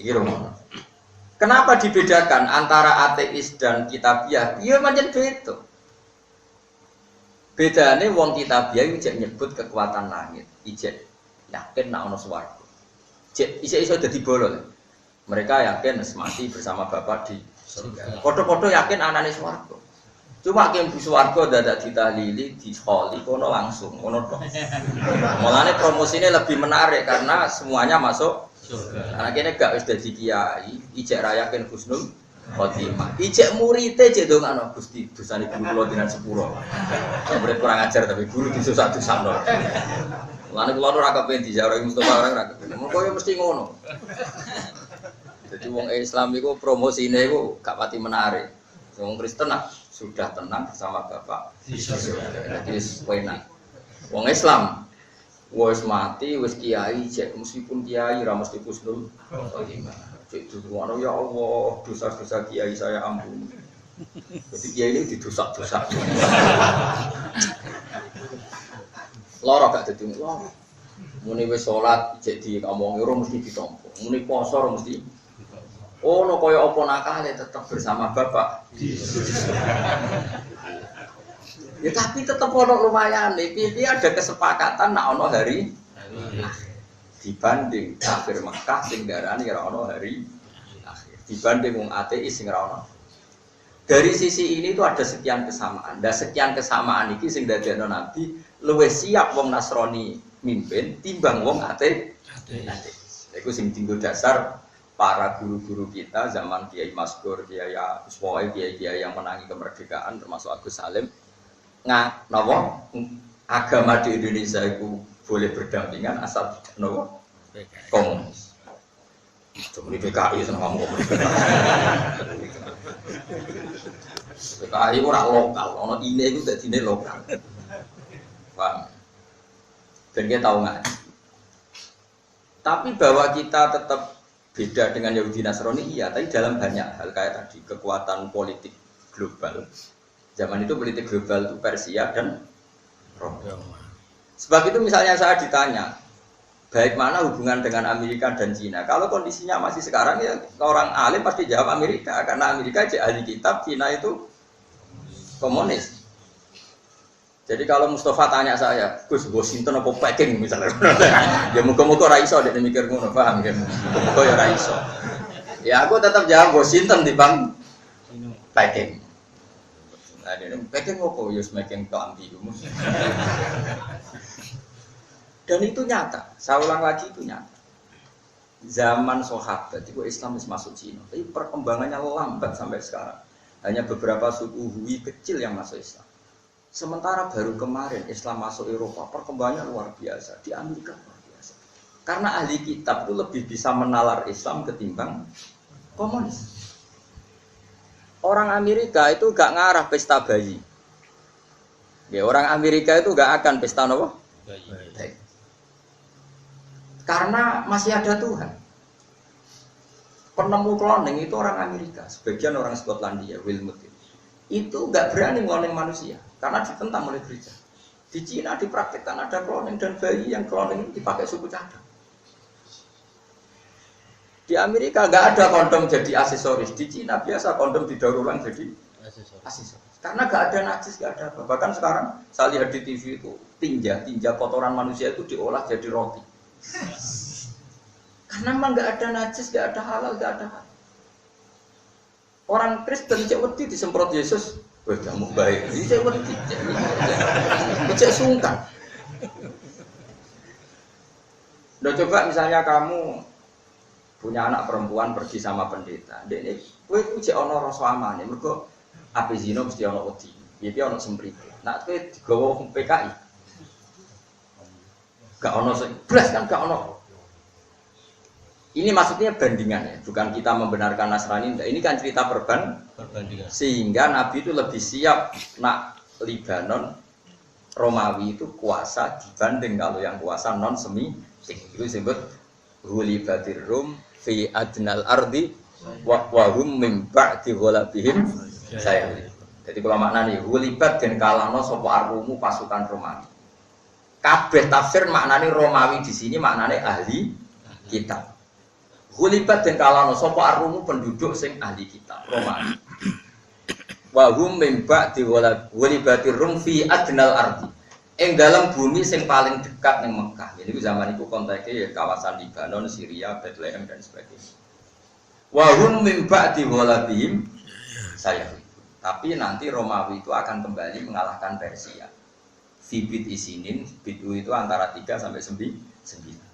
Iki rumah. Kenapa dibedakan antara ateis dan kitabiah? Iya macam beda. Bedane wong kitabiah iki nyebut kekuatan langit, ijek yakin nek ana swarga. Ijek iso dadi bolol. Mereka yakin mati bersama Bapak di surga. Padha-padha yakin anane swarga. Cuma yang di swarga dadak ditahlili, dikholi kono langsung, ngono tok. Mulane promosinya lebih menarik karena semuanya masuk surga. Anak ini gak wis dadi kiai, ijek ra yakin husnul khotimah. Ijek murite cek ndongakno Gusti, dosane guru kula dinan sepuro. Murid kurang ajar tapi guru disusah-susahno. Mulane kula ora kepen dijarohi Mustofa orang ra kepen. Mengko yo mesti ngono. Jadi wong Islam iku promosine iku gak pati menarik. Wong Kristen sudah tenang bersama Bapak. Jadi enak. Wong Islam wis mati, wis kiai, cek meskipun kiai ra mesti husnul khotimah. Cek duwono ya Allah, dosa-dosa kiai saya ampuni. Jadi kiai ini didosak-dosak. Lara gak dadi loro. Muni wis salat cek diomongi ora mesti ditampa. Muni poso ora mesti. Oh, no kaya apa nakale tetap bersama Bapak. Ya tapi tetap ono lumayan nih. Piye ada kesepakatan nak ono hari dibanding kafir Mekah sing darani ora ono hari akhir. Dibanding wong ateis sing ora ono. Dari sisi ini itu ada sekian kesamaan. Dan sekian kesamaan iki sing dadekno Nabi luwih siap wong Nasrani mimpin timbang wong ateis. Iku sing tinggal dasar para guru-guru kita zaman Kiai Maskur, Kiai Uswoi, Kiai yang menangi kemerdekaan termasuk Agus Salim napa agama di Indonesia itu boleh berdampingan asal napa komunis. Cuma di PKI seneng ngomong PKI ora lokal, ono ini itu dadine lokal. Paham? Ben kita tahu ngaji. Tapi bahwa kita tetap beda dengan Yahudi Nasrani iya, tapi dalam banyak hal kayak tadi kekuatan politik global. Zaman itu politik global itu Persia dan Roma. Sebab itu misalnya saya ditanya, baik mana hubungan dengan Amerika dan Cina? Kalau kondisinya masih sekarang ya orang alim pasti jawab Amerika karena Amerika ahli kitab, Cina itu komunis. Jadi kalau Mustafa tanya saya, Gus Washington apa Peking misalnya, ya muka-muka raiso dia mikir ngono, paham ya? Muka ya raiso. Ya aku tetap jawab Washington di bang Peking. Nah, Peking apa? Ya semakin kelambi. Dan itu nyata. Saya ulang lagi itu nyata. Zaman sahabat itu Islam masuk Cina, tapi perkembangannya lambat sampai sekarang. Hanya beberapa suku Hui kecil yang masuk Islam. Sementara baru kemarin Islam masuk Eropa, perkembangannya luar biasa. Di Amerika luar biasa. Karena ahli kitab itu lebih bisa menalar Islam ketimbang komunis. Orang Amerika itu gak ngarah pesta bayi. Ya, orang Amerika itu gak akan pesta apa? Bayi. Karena masih ada Tuhan. Penemu cloning itu orang Amerika, sebagian orang Skotlandia, Wilmot itu gak berani cloning manusia. Karena ditentang oleh gereja. Di Cina dipraktikkan ada cloning dan bayi yang cloning dipakai suku cadang. Di Amerika nggak ada kondom jadi aksesoris. Di Cina biasa kondom didaur ulang jadi aksesoris. Karena nggak ada najis, nggak ada apa. Bahkan sekarang saya lihat di TV itu tinja kotoran manusia itu diolah jadi roti. Karena memang nggak ada najis, nggak ada halal, nggak ada halal. Orang Kristen cek wedi disemprot Yesus. Wah, kamu baik. Ini saya wedi. Cek sungkan. Udah coba misalnya kamu punya anak perempuan pergi sama pendeta. Dek ini, kowe cek ono rasa amane. Mergo ape zina mesti ono wedi. Piye ono semprite. Nak kowe digawa PKI. Gak ono blas kan gak ono. Ini maksudnya bandingan ya, bukan kita membenarkan Nasrani. Ini kan cerita perbandingan. Sehingga Nabi itu lebih siap nak Libanon Romawi itu kuasa dibanding kalau yang kuasa non Semitik. Itu disebut Hulibatir Rum fi adnal ardi wa hum min ba'di ghalabihim saya. Jadi kalau maknanya Hulibat dan kalahno sapa Arumu pasukan Romawi. Kabeh tafsir maknanya Romawi di sini maknanya ahli kitab. Ghulibat dan kalano sapa Ar-Rum penduduk sing ahli kitab Romawi. Wa hum min ba'di ghulibatir Rum fi adnal ardi. Ing dalam bumi sing paling dekat ning Mekah. Ini zaman iku konteknya ya kawasan Libanon, Syria, Bethlehem dan sebagainya. Wa hum min ba'di ghalabihim saya. Tapi nanti Romawi itu akan kembali mengalahkan Persia. Fibit isinin, bitu itu antara 3 sampai 9.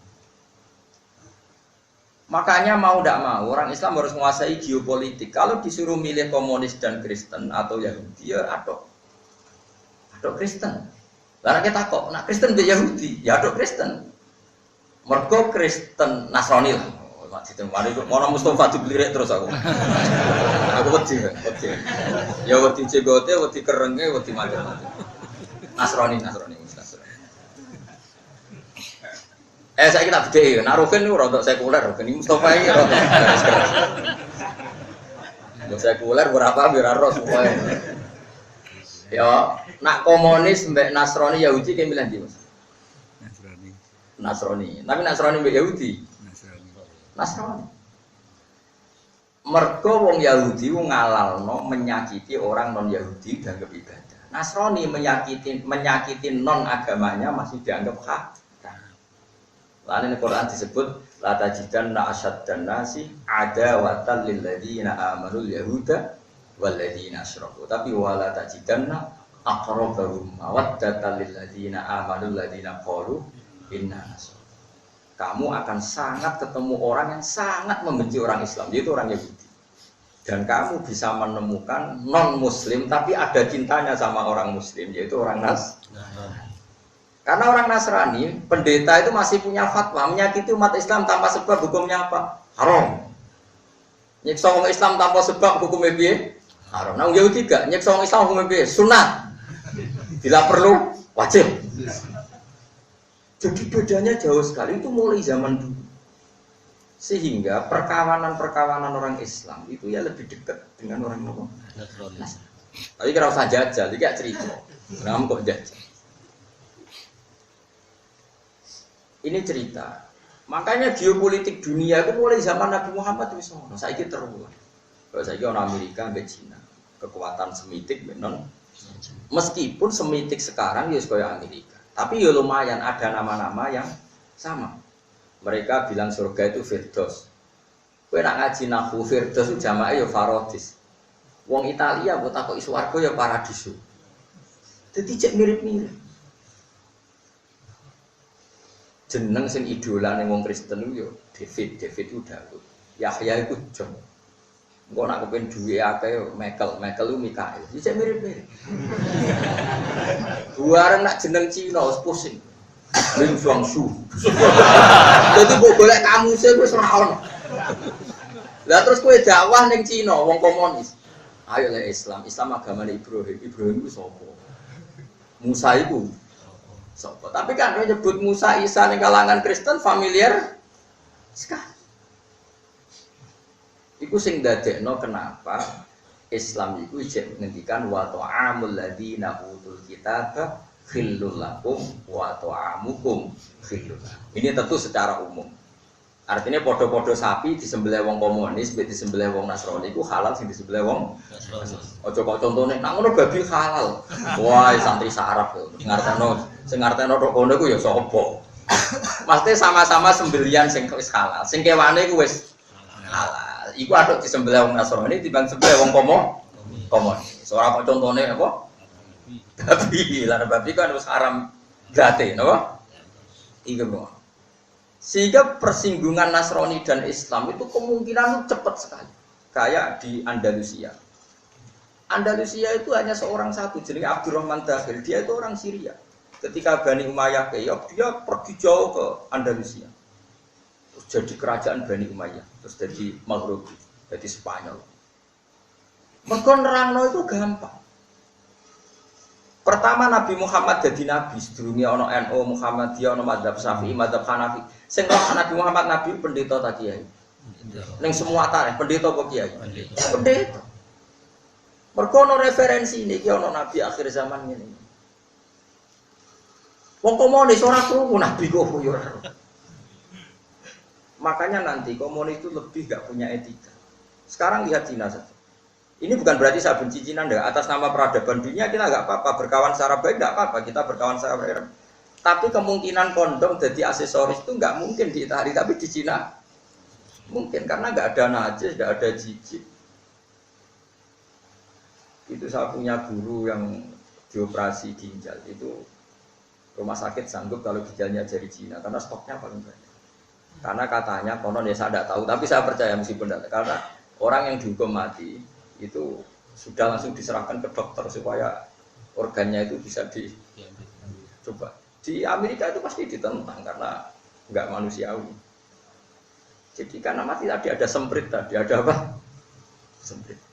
Makanya mau tidak mau orang Islam harus menguasai geopolitik. Kalau disuruh milih komunis dan Kristen atau Yahudi, ya aduk Kristen. Karena kita kok, nak Kristen ke Yahudi, ya aduk Kristen. Mergo Kristen Nasrani lah. Mau Mustafa dibelirik terus aku. Aku wedi. Ya wedi cegote, wedi kerenge, wedi macam-macam. Nasrani. Saya kita beda, nak Rukin itu rontok sekuler, Rukin ini Mustafa ini rontok keras. Sekuler berapa biar ros pokoknya. Ya, nak komunis mbek Nasrani Yahudi kayak bilang di Mas. Nasrani. Tapi Nasrani mbek Yahudi. Nasrani. Mergo wong Yahudi ngalalno menyakiti orang non Yahudi dianggap ibadah. Nasrani menyakiti non agamanya masih dianggap hak. Lain di Quran disebut la tajidanna asyaddan nasi adawatan lil ladzina amanu yahuda wal ladzina asyraku. Tapi wala tajidanna aqrabahum mawaddatan lil ladzina amanu ladzina qalu inna nasara. Kamu akan sangat ketemu orang yang sangat membenci orang Islam, yaitu orang Yahudi. Dan kamu bisa menemukan non muslim tapi ada cintanya sama orang muslim, yaitu orang Nasrani. Karena orang Nasrani, pendeta itu masih punya fatwa menyakiti umat Islam tanpa sebab hukumnya apa? Haram. Nyiksa orang Islam tanpa sebab hukumnya piye? Haram. Nah, Yahudi juga nyiksa orang Islam hukumnya piye? Sunat. Bila perlu wajib. Jadi bedanya jauh sekali itu mulai zaman dulu. Sehingga perkawanan orang Islam itu ya lebih dekat dengan orang Nasrani. Tapi kira usah jajal, jadi gak cerita. Kamu kok jajal? Ini cerita. Makanya geopolitik dunia itu mulai zaman Nabi Muhammad itu sono. Saiki terulang. Kalau saiki orang Amerika sampai Cina, kekuatan semitik non. Meskipun semitik sekarang ya kayak Amerika, tapi ya lumayan ada nama-nama yang sama. Mereka bilang surga itu Firdaus. Kowe nak ngaji nahwu Firdaus itu jamae ya Farodis. Wong Italia mbok takoki swarga ya Paradiso. Dadi cek mirip-mirip. Jeneng sing idola ning wong Kristen yo David itu Daud. Yahya iku John. Engko nak kepen duwe akeh yo Michael itu Mikael. Iki mirip-mirip. Buareng nak jeneng Cina wis pusing. Ling Shuangshu. Dadi mbok golek kamuse wis ora ono. Lah terus kowe dakwah ning Cina wong komunis. Ayo le Islam agamane Ibrahim. Ibrahim ku sapa? Musa iku sopo. Tapi kan dia nyebut Musa Isa ning kalangan Kristen familiar sekali. Iku sing dadekno kenapa Islam iku ijek ngendikan wa ta'amul ladzina utul kitaba khillul lakum wa ta'amukum khillul. Ini tentu secara umum. Artinya podo-podo sapi disembelih wong komunis, mbek disembelih wong Nasrani iku halal sing disembelih wong Nasrani. Aja kok contone nak ngono babi halal. Wah, santri saraf yo. Sing ngarteno tok kono iku ya sapa? Maksudnya sama-sama sembelihan sing wis halal. Sing kewane iku wis halal. Iku aduk disembelih wong Nasrani timbang sembelih wong komunis. Ora kok contone apa? Babi. Lah babi kan wis haram gate, napa? Iku lho. Sehingga persinggungan Nasrani dan Islam itu kemungkinan cepat sekali. Kayak di Andalusia. Andalusia itu hanya seorang satu, jenenge Abdurrahman Dakhil. Dia itu orang Syria. Ketika Bani Umayyah keok, dia pergi jauh ke Andalusia. Terus jadi kerajaan Bani Umayyah. Terus jadi Maghribi, jadi Spanyol. Mergo nerangno itu gampang. Pertama Nabi Muhammad jadi nabi, sedurunge ana NU Muhammadiyah, ana mazhab Syafi'i, mazhab Hanafi. Sing Nabi Muhammad nabi pendeta ta kiai. Ning semua tarikh pendeta apa kiai? Pendeta. Mergo ana referensi niki ana nabi akhir zaman ngene. Wong komunis ora krungu nabi kok yo ora. Makanya nanti komunis itu lebih gak punya etika. Sekarang lihat Cina saja. Ini bukan berarti saya benci Cina, enggak. Atas nama peradaban dunia kita nggak apa-apa, berkawan secara baik nggak apa-apa, kita berkawan secara baik. Tapi kemungkinan kondom jadi aksesoris itu nggak mungkin di Italia, tapi di Cina mungkin karena nggak ada najis, nggak ada jijik. Itu saya punya guru yang dioperasi ginjal itu rumah sakit sanggup kalau ginjalnya dari Cina karena stoknya paling banyak. Karena katanya konon ya saya tidak tahu, tapi saya percaya meskipun tidak, karena orang yang dihukum mati itu sudah langsung diserahkan ke dokter supaya organnya itu bisa dicoba. Di Amerika itu pasti ditentang karena nggak manusiawi. Jadi karena mati tadi ada semprit tadi, ada apa? Semprit.